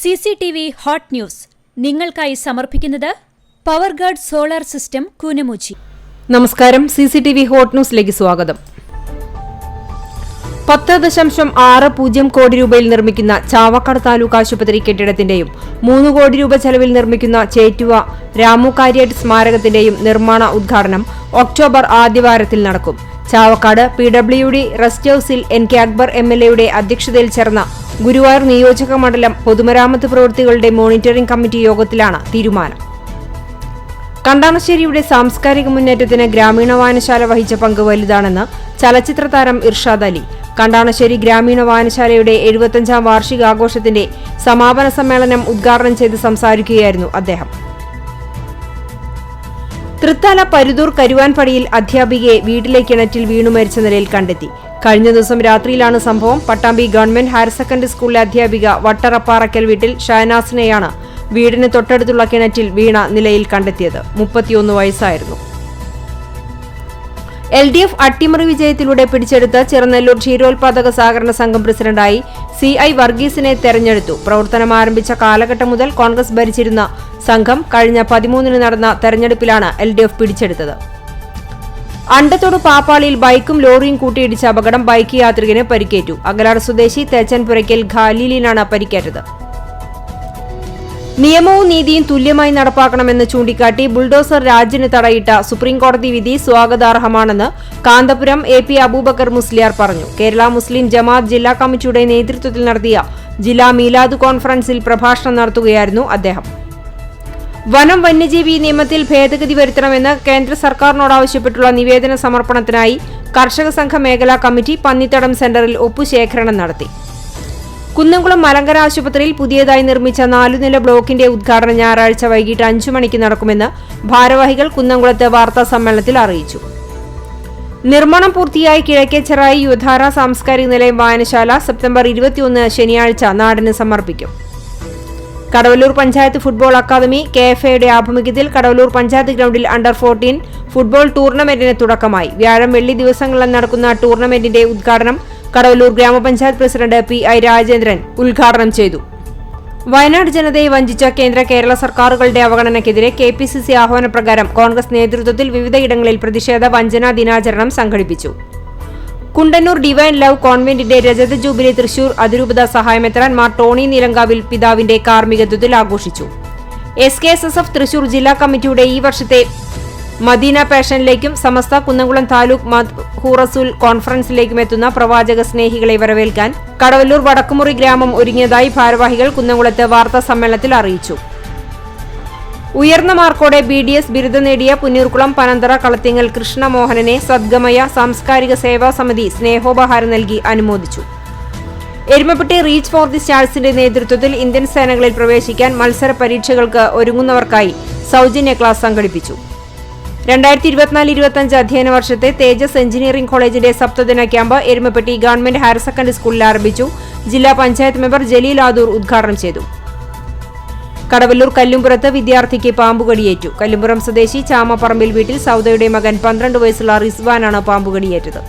CCTV hot news നിങ്ങൾക്കായി സമർപ്പിക്കുന്നത് Powerguard solar system Koonamuchi. നമസ്കാരം. CCTV ഹോട്ട് ന്യൂസിലേക്ക് സ്വാഗതം. 10.60 കോടി രൂപയിൽ നിർമ്മിക്കുന്ന ചാവക്കാട് താലൂക്ക് ആശുപത്രി കെട്ടിടത്തിന്റെയും 3 കോടി രൂപ ചെലവിൽ നിർമ്മിക്കുന്ന ചേറ്റുവ രാമു കാര്യാട്ട് സ്മാരകത്തിന്റെയും നിർമ്മാണ ഉദ്ഘാടനം ഒക്ടോബർ ആദ്യവാരത്തിൽ നടക്കും. ചാവക്കാട് PWD റെസ്റ്റ് ഹൌസിൽ NK അക്ബർ MLA അധ്യക്ഷതയിൽ ചേർന്ന ഗുരുവായൂർ നിയോജക മണ്ഡലം പൊതുമരാമത്ത് പ്രവൃത്തികളുടെ മോണിറ്ററിംഗ് കമ്മിറ്റി യോഗത്തിലാണ് തീരുമാനം. കണ്ടാണശ്ശേരിയുടെ സാംസ്കാരിക മുന്നേറ്റത്തിന് ഗ്രാമീണ വായനശാല വഹിച്ച പങ്ക് വലുതാണെന്ന് ചലച്ചിത്ര താരം ഇർഷാദ് അലി. കണ്ടാണശ്ശേരി ഗ്രാമീണ വായനശാലയുടെ 75ാം വാർഷികാഘോഷത്തിന്റെ സമാപന സമ്മേളനം ഉദ്ഘാടനം ചെയ്ത് സംസാരിക്കുകയായിരുന്നു അദ്ദേഹം. തൃത്താല പരുതൂർ കരുവാൻപടിയിൽ അധ്യാപികയെ വീട്ടിലെ കിണറ്റിൽ വീണു മരിച്ച നിലയിൽ കണ്ടെത്തി. കഴിഞ്ഞ ദിവസം രാത്രിയിലാണ് സംഭവം. പട്ടാമ്പി ഗവൺമെന്റ് ഹയർ സെക്കൻഡറി സ്കൂളിലെ അധ്യാപിക വട്ടറപ്പാറക്കൽ വീട്ടിൽ ഷഹനാസിനെയാണ് വീടിന് തൊട്ടടുത്തുള്ള കിണറ്റിൽ വീണ നിലയിൽ കണ്ടെത്തിയത്. 31 വയസ്സായിരുന്നു. LDF അട്ടിമറി വിജയത്തിലൂടെ പിടിച്ചെടുത്ത ചെറുനെല്ലൂർ ക്ഷീരോത്പാദക സഹകരണ സംഘം പ്രസിഡന്റായി CI വർഗീസിനെ തെരഞ്ഞെടുത്തു. പ്രവർത്തനം ആരംഭിച്ച കാലഘട്ടം മുതൽ കോൺഗ്രസ് ഭരിച്ചിരുന്ന സംഘം കഴിഞ്ഞ 13-ന് നടന്ന തെരഞ്ഞെടുപ്പിലാണ് LDF പിടിച്ചെടുത്തത്. അണ്ടത്തോട് പാപ്പാളിയിൽ ബൈക്കും ലോറിയും കൂട്ടിയിടിച്ച അപകടം. ബൈക്ക് യാത്രികന് പരിക്കേറ്റു. അകലാട് സ്വദേശി തേച്ചൻപുരയ്ക്കൽ ഖാലീലിനാണ് പരിക്കേറ്റത്. നിയമവും നീതിയും തുല്യമായി നടപ്പാക്കണമെന്ന് ചൂണ്ടിക്കാട്ടി ബുൾഡോസർ രാജിന് തടയിട്ട സുപ്രീംകോടതി വിധി സ്വാഗതാർഹമാണെന്ന് കാന്തപുരം AP അബൂബക്കർ മുസ്ലിയാർ പറഞ്ഞു. കേരള മുസ്ലിം ജമാഅത്ത് ജില്ലാ കമ്മിറ്റിയുടെ നേതൃത്വത്തിൽ നടത്തിയ ജില്ലാ മീലാദ് കോൺഫറൻസിൽ പ്രഭാഷണം നടത്തുകയായിരുന്നു അദ്ദേഹം. വനം വന്യജീവി നിയമത്തിൽ ഭേദഗതി വരുത്തണമെന്ന് കേന്ദ്ര സർക്കാരിനോട് ആവശ്യപ്പെട്ടുള്ള നിവേദന സമർപ്പണത്തിനായി കർഷക സംഘ മേഖലാ കമ്മിറ്റി പന്നിത്തടം സെന്ററിൽ ഒപ്പുശേഖരണം നടത്തി. കുന്നംകുളം മലങ്കര ആശുപത്രിയിൽ പുതിയതായി നിർമ്മിച്ച 4-നില ബ്ലോക്കിന്റെ ഉദ്ഘാടനം ഞായറാഴ്ച വൈകിട്ട് 5 മണിക്ക് നടക്കുമെന്ന് ഭാരവാഹികൾ കുന്നംകുളത്ത് വാർത്താ സമ്മേളനത്തിൽ അറിയിച്ചു. നിർമ്മാണം പൂർത്തിയായി കിഴക്കേച്ചെറായി യുവധാര സാംസ്കാരിക നിലയം വായനശാല സെപ്റ്റംബർ 21 ശനിയാഴ്ച നാടിന് സമർപ്പിക്കും. കടവല്ലൂർ പഞ്ചായത്ത് ഫുട്ബോൾ അക്കാദമി KFAയുടെ ആഭിമുഖ്യത്തിൽ കടവല്ലൂർ പഞ്ചായത്ത് ഗ്രൗണ്ടിൽ അണ്ടർ-14 ഫുട്ബോൾ ടൂർണമെന്റിന് തുടക്കമായി. വ്യാഴം വെള്ളി ദിവസങ്ങളിൽ നടക്കുന്ന ടൂർണമെന്റിന്റെ ഉദ്ഘാടനം കടവല്ലൂർ ഗ്രാമപഞ്ചായത്ത് പ്രസിഡന്റ് PI രാജേന്ദ്രൻ ഉദ്ഘാടനം ചെയ്തു. വയനാട് ജനതയെ വഞ്ചിച്ച കേരള സർക്കാരുകളുടെ അവഗണനയ്ക്കെതിരെ KPCC ആഹ്വാനപ്രകാരം കോൺഗ്രസ് നേതൃത്വത്തിൽ വിവിധയിടങ്ങളിൽ പ്രതിഷേധ വഞ്ചനാ ദിനാചരണം സംഘടിപ്പിച്ചു. കുണ്ടന്നൂർ ഡിവൈൻ ലവ് കോൺവെന്റിന്റെ രജത ജൂബിലി തൃശൂർ അതിരൂപത സഹായമെത്രാൻ മാർ ടോണി നീലങ്കാവിൽ പിതാവിന്റെ കാർമ്മികത്വത്തിൽ ആഘോഷിച്ചു. SKSSF തൃശൂർ ജില്ലാ കമ്മിറ്റിയുടെ ഈ വർഷത്തെ മദീന പാഷനിലേക്കും സമസ്ത കുന്നംകുളം താലൂക്ക് മദ്ഹൂറസുൽ കോൺഫറൻസിലേക്കും എത്തുന്ന പ്രവാചക സ്നേഹികളെ വരവേൽക്കാൻ കടവല്ലൂർ വടക്കുമുറി ഗ്രാമം ഒരുങ്ങിയതായി ഭാരവാഹികൾ കുന്നംകുളത്ത് വാർത്താ സമ്മേളനത്തിൽ അറിയിച്ചു. ഉയർന്ന മാർക്കോടെ BDS ബിരുദം നേടിയ പുന്നൂർകുളം പനന്തറ കളത്തിങ്ങൽ കൃഷ്ണമോഹനനെ സദ്ഗമയ സാംസ്കാരിക സേവാ സമിതി സ്നേഹോപഹാരം നൽകി അനുമോദിച്ചു. എരുമപ്പെട്ടി റീച്ച് ഫോർ ദി സ്റ്റാർസിന്റെ നേതൃത്വത്തിൽ ഇന്ത്യൻ സേനകളിൽ പ്രവേശിക്കാൻ മത്സര പരീക്ഷകൾക്ക് ഒരുങ്ങുന്നവർക്കായി സൗജന്യ ക്ലാസ് സംഘടിപ്പിച്ചു. 2024-25 അധ്യയന വർഷത്തെ തേജസ് എഞ്ചിനീയറിംഗ് കോളേജിന്റെ സപ്തദിന camp Erumapetty government higher secondary സ്കൂളിൽ ആരംഭിച്ചു. ജില്ലാ പഞ്ചായത്ത് മെമ്പർ ജലീൽ ആദൂർ ഉദ്ഘാടനം ചെയ്തു. കടവല്ലൂർ കല്ലുംപുറത്ത് വിദ്യാർത്ഥിക്ക് പാമ്പുകടിയേറ്റു. കല്ലുംപുറം സ്വദേശി ചാമപ്പറമ്പിൽ വീട്ടിൽ സൗദയുടെ മകൻ 12 വയസ്സുള്ള റിസ്വാനാണ് പാമ്പുകടിയേറ്റത്.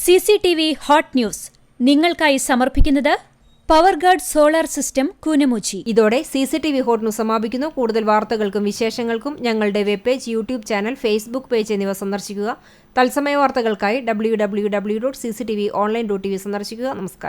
CCTV ഹോട്ട് ന്യൂസ് നിങ്ങൾക്കായി സമർപ്പിക്കുന്നത് പവർഗാർഡ് സോളാർ സിസ്റ്റം കൂനമുച്ചി. ഇതോടെ CCTV ഹോട്ട് ന്യൂസ് സമാപിക്കുന്നു. കൂടുതൽ വാർത്തകൾക്കും വിശേഷങ്ങൾക്കും ഞങ്ങളുടെ web page, YouTube channel, Facebook page എന്നിവ സന്ദർശിക്കുക. തത്സമയ വാർത്തകൾക്കായി www.cctv.online.tv സന്ദർശിക്കുക. നമസ്കാരം.